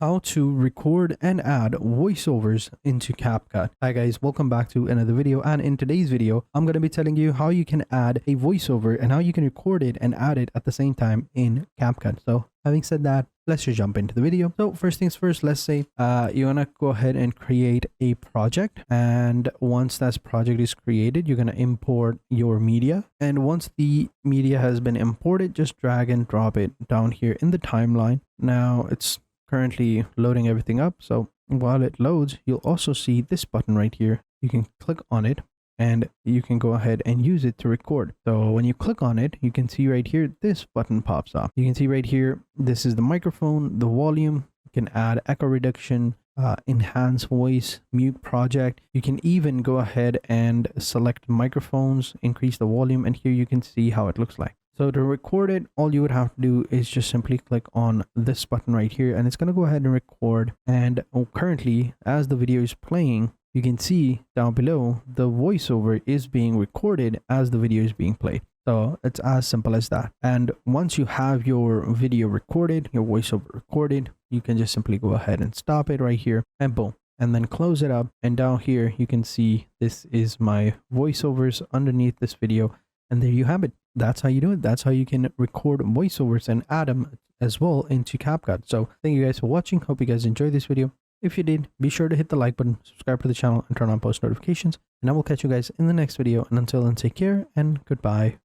how to record and add voiceovers into CapCut. Hi guys, welcome back to another video, and in today's video I'm going to be telling you how you can add a voiceover and how you can record it and add it at the same time in CapCut. So having said that, let's just jump into the video. So first things first, let's say you want to go ahead and create a project, and once that project is created, you're going to import your media, and once the media has been imported, just drag and drop it down here in the timeline. Now it's currently loading everything up, so while it loads, you'll also see this button right here. You can click on it and you can go ahead and use it to record. So when you click on it, you can see right here this button pops up. You can see right here, this is the microphone, the volume. You can add echo reduction, enhance voice, mute project. You can even go ahead and select microphones, increase the volume, and here you can see how it looks like. So to record it, all you would have to do is just simply click on this button right here, and it's going to go ahead and record. And currently, as the video is playing, you can see down below the voiceover is being recorded as the video is being played. So it's as simple as that. And once you have your video recorded, your voiceover recorded, you can just simply go ahead and stop it right here, and boom, and then close it up. And down here you can see this is my voiceovers underneath this video, and there you have it. That's how you do it. That's how you can record voiceovers and add them as well into CapCut. So thank you guys for watching. Hope you guys enjoyed this video. If you did, be sure to hit the like button, subscribe to the channel, and turn on post notifications. And I will catch you guys in the next video. And until then, take care and goodbye.